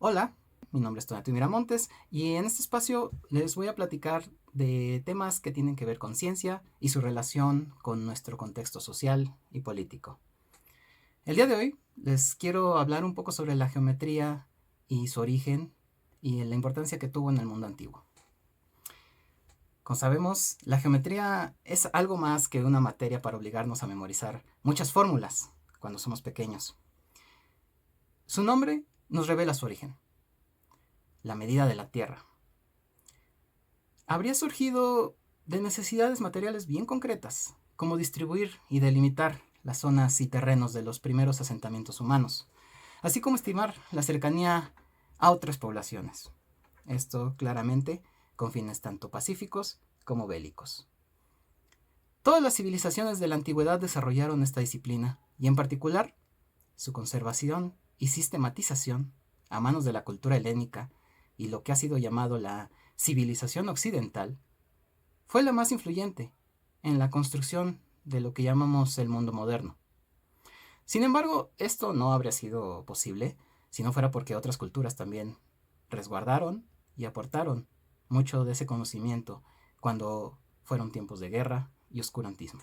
Hola, mi nombre es Donatiu Miramontes y en este espacio les voy a platicar de temas que tienen que ver con ciencia y su relación con nuestro contexto social y político. El día de hoy les quiero hablar un poco sobre la geometría y su origen y la importancia que tuvo en el mundo antiguo. Como sabemos, la geometría es algo más que una materia para obligarnos a memorizar muchas fórmulas cuando somos pequeños. Su nombre nos revela su origen, la medida de la Tierra. Habría surgido de necesidades materiales bien concretas, como distribuir y delimitar las zonas y terrenos de los primeros asentamientos humanos, así como estimar la cercanía a otras poblaciones. Esto claramente con fines tanto pacíficos como bélicos. Todas las civilizaciones de la antigüedad desarrollaron esta disciplina, y en particular su conservación y sistematización a manos de la cultura helénica y lo que ha sido llamado la civilización occidental, fue la más influyente en la construcción de lo que llamamos el mundo moderno. Sin embargo, esto no habría sido posible si no fuera porque otras culturas también resguardaron y aportaron mucho de ese conocimiento cuando fueron tiempos de guerra y oscurantismo.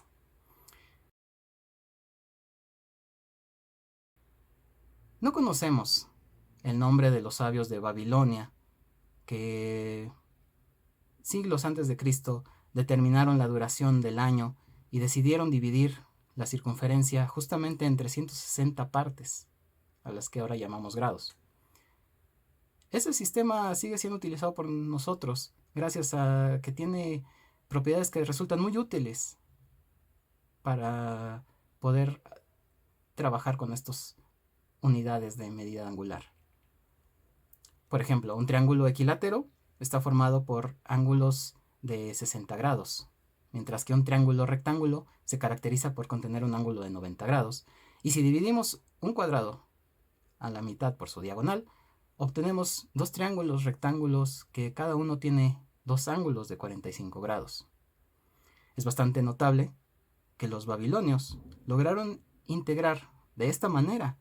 No conocemos el nombre de los sabios de Babilonia que siglos antes de Cristo determinaron la duración del año y decidieron dividir la circunferencia justamente en 360 partes, a las que ahora llamamos grados. Ese sistema sigue siendo utilizado por nosotros gracias a que tiene propiedades que resultan muy útiles para poder trabajar con estas unidades de medida angular. Por ejemplo, un triángulo equilátero está formado por ángulos de 60 grados, mientras que un triángulo rectángulo se caracteriza por contener un ángulo de 90 grados. Y si dividimos un cuadrado a la mitad por su diagonal, obtenemos dos triángulos rectángulos que cada uno tiene dos ángulos de 45 grados. Es bastante notable que los babilonios lograron integrar de esta manera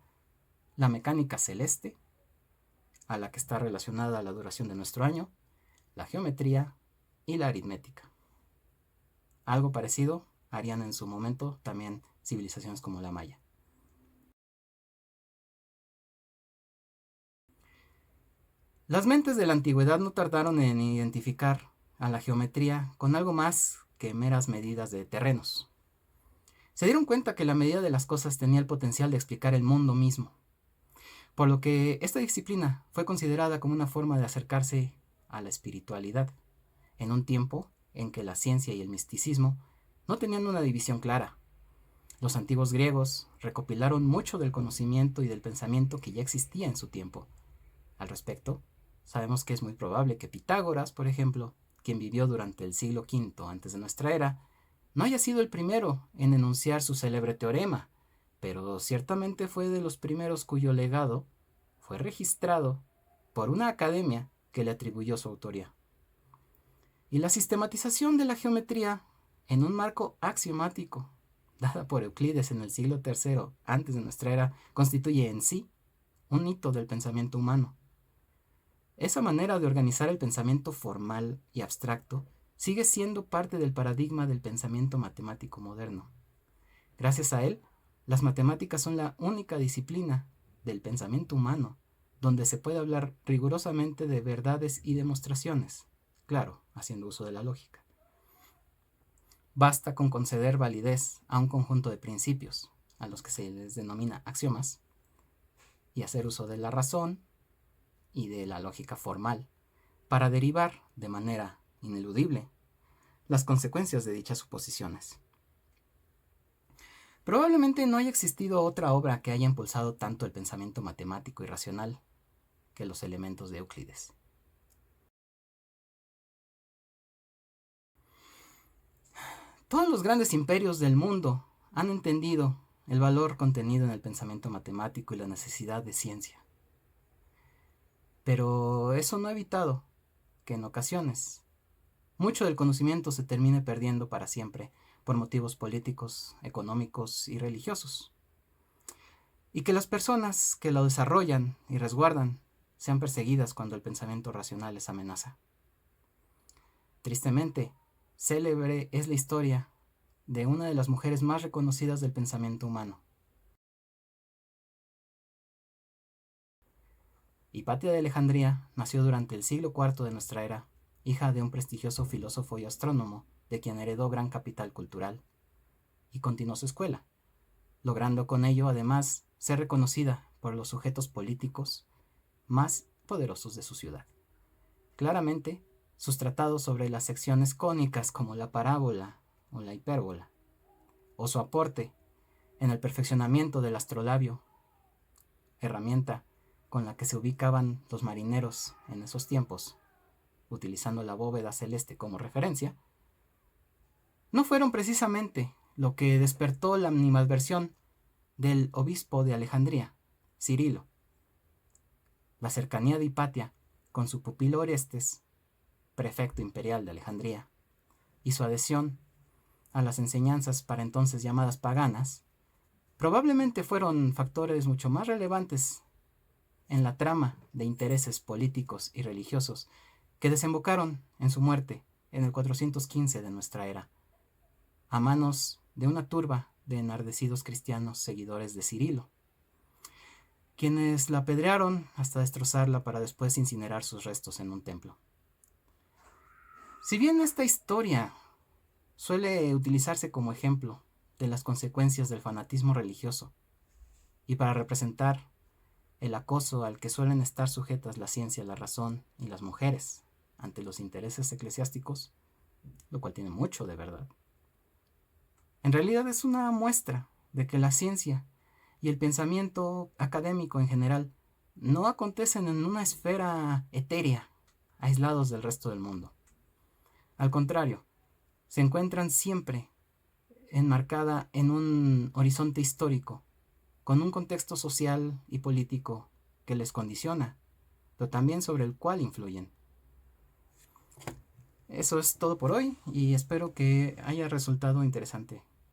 la mecánica celeste, a la que está relacionada la duración de nuestro año, la geometría y la aritmética. Algo parecido harían en su momento también civilizaciones como la maya. Las mentes de la antigüedad no tardaron en identificar a la geometría con algo más que meras medidas de terrenos. Se dieron cuenta que la medida de las cosas tenía el potencial de explicar el mundo mismo, por lo que esta disciplina fue considerada como una forma de acercarse a la espiritualidad, en un tiempo en que la ciencia y el misticismo no tenían una división clara. Los antiguos griegos recopilaron mucho del conocimiento y del pensamiento que ya existía en su tiempo. Al respecto, sabemos que es muy probable que Pitágoras, por ejemplo, quien vivió durante el siglo V antes de nuestra era, no haya sido el primero en enunciar su célebre teorema, pero ciertamente fue de los primeros cuyo legado fue registrado por una academia que le atribuyó su autoría. Y la sistematización de la geometría en un marco axiomático, dada por Euclides en el siglo III antes de nuestra era, constituye en sí un hito del pensamiento humano. Esa manera de organizar el pensamiento formal y abstracto sigue siendo parte del paradigma del pensamiento matemático moderno. Gracias a él, las matemáticas son la única disciplina del pensamiento humano donde se puede hablar rigurosamente de verdades y demostraciones, claro, haciendo uso de la lógica. Basta con conceder validez a un conjunto de principios, a los que se les denomina axiomas, y hacer uso de la razón y de la lógica formal para derivar de manera ineludible las consecuencias de dichas suposiciones. Probablemente no haya existido otra obra que haya impulsado tanto el pensamiento matemático y racional que los elementos de Euclides. Todos los grandes imperios del mundo han entendido el valor contenido en el pensamiento matemático y la necesidad de ciencia. Pero eso no ha evitado que en ocasiones mucho del conocimiento se termine perdiendo para siempre por motivos políticos, económicos y religiosos. Y que las personas que lo desarrollan y resguardan sean perseguidas cuando el pensamiento racional les amenaza. Tristemente, célebre es la historia de una de las mujeres más reconocidas del pensamiento humano. Hipatia de Alejandría nació durante el siglo IV de nuestra era, hija de un prestigioso filósofo y astrónomo, de quien heredó gran capital cultural, y continuó su escuela, logrando con ello además ser reconocida por los sujetos políticos más poderosos de su ciudad. Claramente, sus tratados sobre las secciones cónicas como la parábola o la hipérbola, o su aporte en el perfeccionamiento del astrolabio, herramienta con la que se ubicaban los marineros en esos tiempos, utilizando la bóveda celeste como referencia, no fueron precisamente lo que despertó la animadversión del obispo de Alejandría, Cirilo. La cercanía de Hipatia con su pupilo Orestes, prefecto imperial de Alejandría, y su adhesión a las enseñanzas para entonces llamadas paganas, probablemente fueron factores mucho más relevantes en la trama de intereses políticos y religiosos que desembocaron en su muerte en el 415 de nuestra era, a manos de una turba de enardecidos cristianos seguidores de Cirilo, quienes la apedrearon hasta destrozarla para después incinerar sus restos en un templo. Si bien esta historia suele utilizarse como ejemplo de las consecuencias del fanatismo religioso y para representar el acoso al que suelen estar sujetas la ciencia, la razón y las mujeres ante los intereses eclesiásticos, lo cual tiene mucho de verdad, en realidad es una muestra de que la ciencia y el pensamiento académico en general no acontecen en una esfera etérea, aislados del resto del mundo. Al contrario, se encuentran siempre enmarcada en un horizonte histórico, con un contexto social y político que les condiciona, pero también sobre el cual influyen. Eso es todo por hoy y espero que haya resultado interesante